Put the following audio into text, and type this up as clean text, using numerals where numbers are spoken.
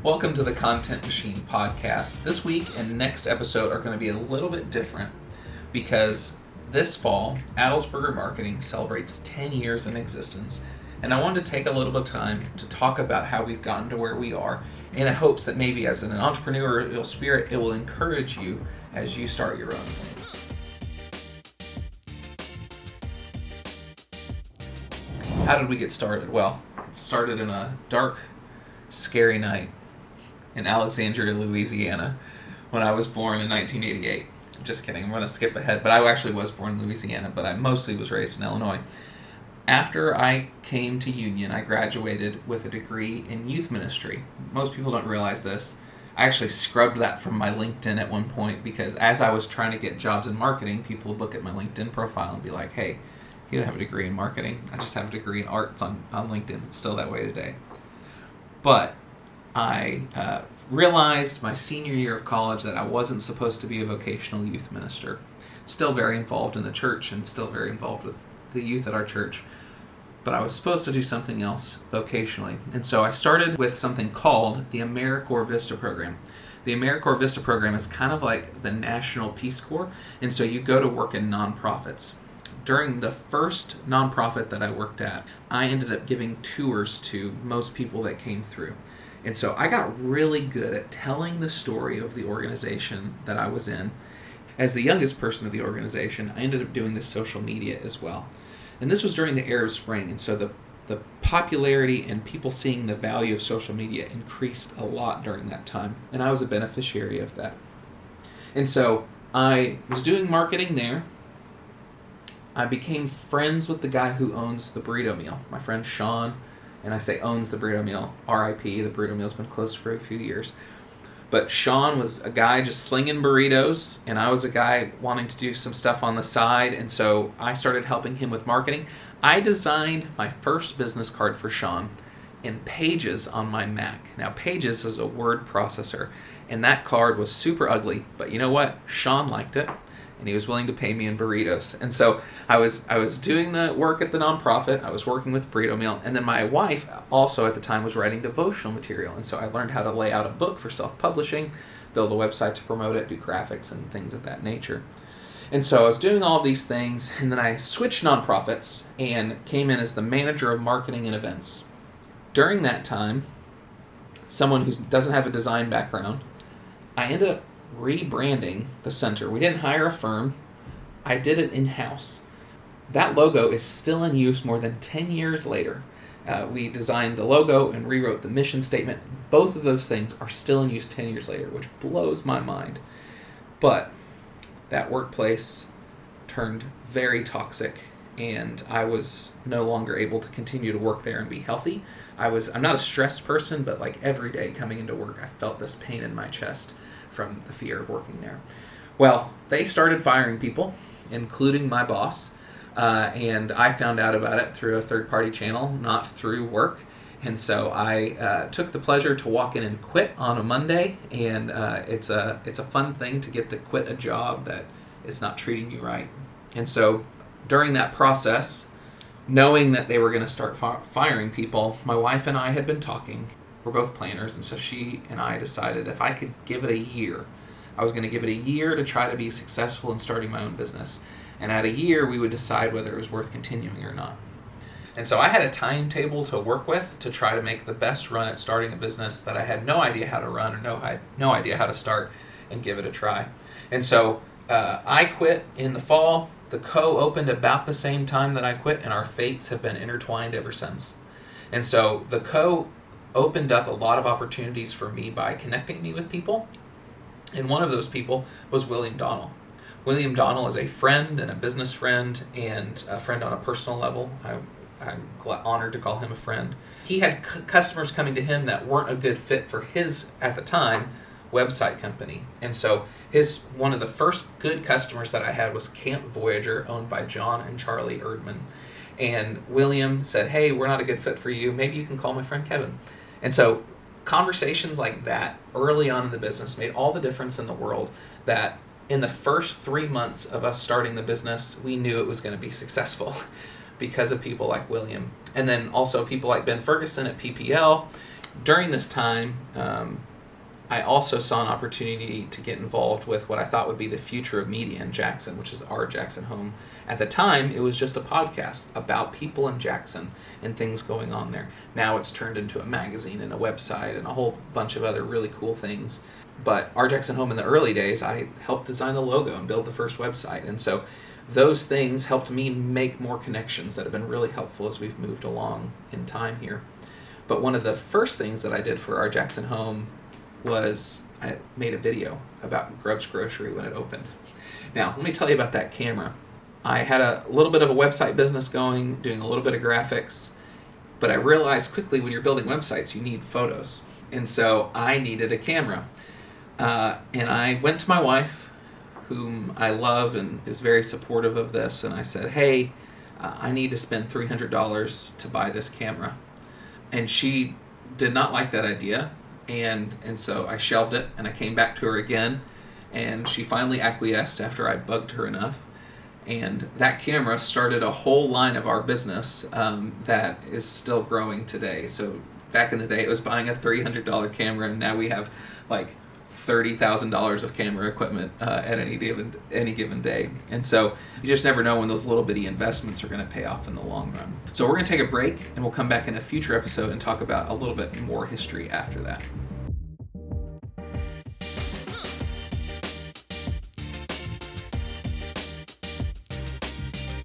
Welcome to the Content Machine podcast. This week and next episode are going to be a little bit different because this fall, Adelsberger Marketing celebrates 10 years in existence. And I wanted to take a little bit of time to talk about how we've gotten to where we are in hopes that maybe as an entrepreneurial spirit, it will encourage you as you start your own thing. How did we get started? Well, it started in a dark, scary night in Alexandria, Louisiana, when I was born in 1988. Just kidding, I'm going to skip ahead, but I actually was born in Louisiana, but I mostly was raised in Illinois. After I came to Union, I graduated with a degree in youth ministry. Most people don't realize this. I actually scrubbed that from my LinkedIn at one point because as I was trying to get jobs in marketing, people would look at my LinkedIn profile and be like, hey, you don't have a degree in marketing. I just have a degree in arts on LinkedIn. It's still that way today. But I realized my senior year of college that I wasn't supposed to be a vocational youth minister. Still very involved in the church and still very involved with the youth at our church. But I was supposed to do something else vocationally. And so I started with something called the AmeriCorps Vista program. The AmeriCorps Vista program is kind of like the National Peace Corps. And so you go to work in nonprofits. During the first nonprofit that I worked at, I ended up giving tours to most people that came through. And so I got really good at telling the story of the organization that I was in. As the youngest person of the organization, I ended up doing the social media as well. And this was during the Arab Spring, and so the popularity and people seeing the value of social media increased a lot during that time, and I was a beneficiary of that. And so I was doing marketing there. I became friends with the guy who owns the burrito meal, my friend Sean. And I say owns the burrito meal, R.I.P., the burrito meal's been closed for a few years. But Sean was a guy just slinging burritos, and I was a guy wanting to do some stuff on the side, and so I started helping him with marketing. I designed my first business card for Sean in Pages on my Mac. Now, Pages is a word processor, and that card was super ugly, but you know what? Sean liked it. And he was willing to pay me in burritos. And so I was doing the work at the nonprofit. I was working with Burrito Meal. And then my wife also at the time was writing devotional material. And so I learned how to lay out a book for self-publishing, build a website to promote it, do graphics and things of that nature. And so I was doing all of these things. And then I switched nonprofits and came in as the manager of marketing and events. During that time, someone who doesn't have a design background, I ended up rebranding the center. We didn't hire a firm. I did it in-house. That logo is still in use more than 10 years later. We designed the logo and rewrote the mission statement. Both of those things are still in use 10 years later, which blows my mind. But that workplace turned very toxic, and I was no longer able to continue to work there and be healthy. I'm not a stressed person, but like every day coming into work, I felt this pain in my chest from the fear of working there. Well, they started firing people, including my boss, and I found out about it through a third-party channel, not through work. And so I took the pleasure to walk in and quit on a Monday, and it's a fun thing to get to quit a job that is not treating you right. And so during that process, knowing that they were going to start firing people, my wife and I had been talking. We're both planners, and so she and I decided if I could give it a year, I was going to give it a year to try to be successful in starting my own business. And at a year, we would decide whether it was worth continuing or not. And so I had a timetable to work with to try to make the best run at starting a business that I had no idea how to run or no idea how to start and give it a try. And so I quit in the fall. The Co. opened about the same time that I quit, and our fates have been intertwined ever since. And so the Co. opened up a lot of opportunities for me by connecting me with people. And one of those people was William Donnell. William Donnell is a friend and a business friend and a friend on a personal level. I'm honored to call him a friend. He had customers coming to him that weren't a good fit for his, at the time, website company. And so one of the first good customers that I had was Camp Voyager, owned by John and Charlie Erdman. And William said, hey, we're not a good fit for you. Maybe you can call my friend Kevin. And so conversations like that early on in the business made all the difference in the world, that in the first 3 months of us starting the business, we knew it was going to be successful because of people like William. And then also people like Ben Ferguson at PPL. During this time, I also saw an opportunity to get involved with what I thought would be the future of media in Jackson, which is our Jackson Home. At the time, it was just a podcast about people in Jackson and things going on there. Now it's turned into a magazine and a website and a whole bunch of other really cool things. But our Jackson Home in the early days, I helped design the logo and build the first website. And so those things helped me make more connections that have been really helpful as we've moved along in time here. But one of the first things that I did for our Jackson Home was I made a video about Grubb's Grocery when it opened. Now, let me tell you about that camera. I had a little bit of a website business going, doing a little bit of graphics, but I realized quickly when you're building websites, you need photos. And so I needed a camera. And I went to my wife, whom I love and is very supportive of this, and I said, hey, I need to spend $300 to buy this camera. And she did not like that idea. And so I shelved it, and I came back to her again, and she finally acquiesced after I bugged her enough. And that camera started a whole line of our business that is still growing today. So back in the day, it was buying a $300 camera, and now we have like $30,000 of camera equipment at any given day. And so you just never know when those little bitty investments are going to pay off in the long run. So we're going to take a break, and we'll come back in a future episode and talk about a little bit more history after that.